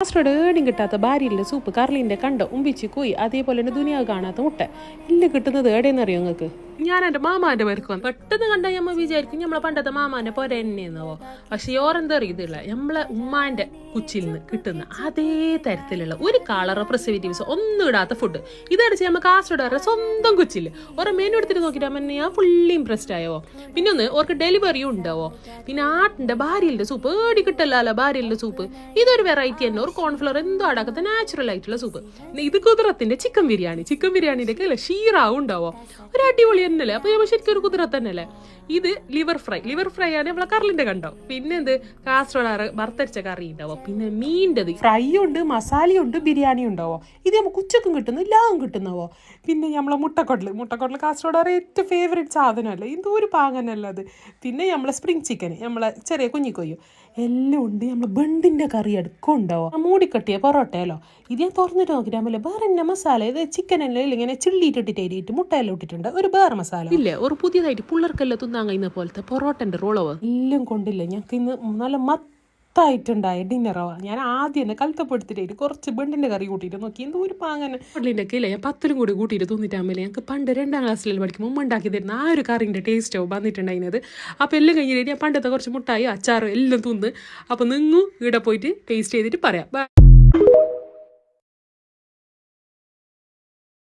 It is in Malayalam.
കാസർഗോഡ് ഏടിയും കിട്ടാത്ത ഭാര്യയിലെ സൂപ്പ് കർലിൻ്റെ കണ്ടോ ഉമ്പിച്ച് കോയി അതേപോലെ തന്നെ ദുനിയാവ് കാണാത്ത മുട്ട ഇല്ല കിട്ടുന്നത് ഏടേന്നറിയോ നിങ്ങൾക്ക്? ഞാൻ എൻ്റെ മാമാൻ്റെ പേർക്ക് വന്നു പെട്ടെന്ന് കണ്ടാൽ നമ്മൾ വിചാരിക്കും നമ്മളെ പണ്ടത്തെ മാമാൻ്റെ പോര എന്നെയെന്നാവോ. പക്ഷെ ഓരെന്താ അറിയത്തില്ല, നമ്മളെ ഉമ്മാൻ്റെ കുച്ചിൽ നിന്ന് കിട്ടുന്ന അതേ തരത്തിലുള്ള ഒരു കളറോ പ്രിസർവേറ്റീവ്സോ ഒന്നും ഇടാത്ത ഫുഡ് ഇതടിച്ച് നമ്മൾ കാസർഗോഡ് സ്വന്തം കുച്ചിൽ ഓരോ മെനു എടുത്തിട്ട് നോക്കിയിട്ട് അമ്മ ഞാൻ ഫുള്ളി ഇംപ്രസ്ഡ് ആയോ. പിന്നെ ഒന്ന് ഓർക്ക് ഡെലിവറിയും ഉണ്ടാവോ. പിന്നെ ആട്ടിൻ്റെ ഭാര്യയിലെ സൂപ്പ് ഏടി കിട്ടല്ലോ ഭാര്യയിലെ സൂപ്പ് ഇതൊരു വെറൈറ്റി തന്നെ. ഒരു കോൺഫ്ലവർ എന്തോ അടക്കത്തെ നാച്ചുറൽ ആയിട്ടുള്ള സൂപ്പ്. ഇത് കുതിരത്തിന്റെ ചിക്കൻ ബിരിയാണിയുടെ ഒക്കെ അല്ലേ ഷീറാവും ഉണ്ടാവോ, ഒരു അടിപൊളി തന്നെയല്ലേ. അപ്പൊ ശരിക്കും ഒരു കുതിര തന്നെയല്ലേ. ഇത് ലിവർ ഫ്രൈ ആണ് നമ്മളെ കറിലിന്റെ കണ്ടോ. പിന്നെ എന്ത് കാസർഗോഡ് വറുത്തരച്ച കറി ഉണ്ടാവോ. പിന്നെ മീൻ്റെത് ഫ്രൈ ഉണ്ട്, മസാലയുണ്ട്, ബിരിയാണി ഉണ്ടാവോ. ഇത് നമുക്ക് ഉച്ചക്കും കിട്ടുന്നു ലാവും കിട്ടുന്നവോ. പിന്നെ നമ്മളെ മുട്ടക്കൊട്ടൽ കാസർഗോഡ് ഏറ്റവും ഫേവറേറ്റ് സാധനമല്ലേ, എന്തോ ഒരു പാങ്ങനല്ല അത്. പിന്നെ നമ്മളെ സ്പ്രിങ് ചിക്കൻ, നമ്മളെ ചെറിയ കുഞ്ഞിക്കൊയ്യോ എല്ലാം ഉണ്ട്. നമ്മളെ ബണ്ടിന്റെ കറി അടുക്കം ഉണ്ടാവോ. മൂടിക്കട്ടിയ പൊറോട്ടയല്ലോ. ഇത് ഞാൻ തുറന്നിട്ട് നോക്കിയിട്ട് വേറെ എന്നെ മസാല ഇത് ചിക്കൻ എല്ലാം ഇങ്ങനെ ചിള്ളിയിട്ടിട്ട് മുട്ടയെല്ലാം ഇട്ടിട്ടുണ്ട്. ഒരു വേറെ മസാല ഇല്ലേ, ഒരു പുതിയതായിട്ട് പിള്ളേർക്കെല്ലാം തിന്നാൻ കഴിയുന്ന പോലത്തെ പൊറോട്ടന്റെ റോളവ് എല്ലാം കൊണ്ടില്ല. ഞങ്ങൾക്ക് ഇന്ന് നല്ല മത്തായിട്ടുണ്ടായ ഡിന്നറോ. ഞാൻ ആദ്യം തന്നെ കലത്തപ്പെടുത്തിട്ട് കുറച്ച് ബണ്ടിന്റെ കറി കൂട്ടിയിട്ട് നോക്കി എന്തോ ഒരു പാങ്ങനെ കടലിന്റെ ഒക്കെ ഇല്ല. ഞാൻ 10 കൂടി കൂട്ടിയിട്ട് തിന്നിട്ടാകുമ്പോൾ ഞങ്ങൾക്ക് പണ്ട് 2ാം ക്ലാസ്സിൽ പഠിക്കുമ്പോൾ ഉമ്മ ഉണ്ടാക്കി തരുന്ന ആ ഒരു കറിന്റെ ടേസ്റ്റോ വന്നിട്ടുണ്ടായിരുന്നത്. അപ്പോൾ എല്ലാം കഴിഞ്ഞിട്ട് ഞാൻ പണ്ടത്തെ കുറച്ച് മുട്ടായി അച്ചാറ് എല്ലാം തിന്ന്. അപ്പോൾ നിങ്ങും ഇവിടെ പോയിട്ട് ടേസ്റ്റ് ചെയ്തിട്ട് പറയാം.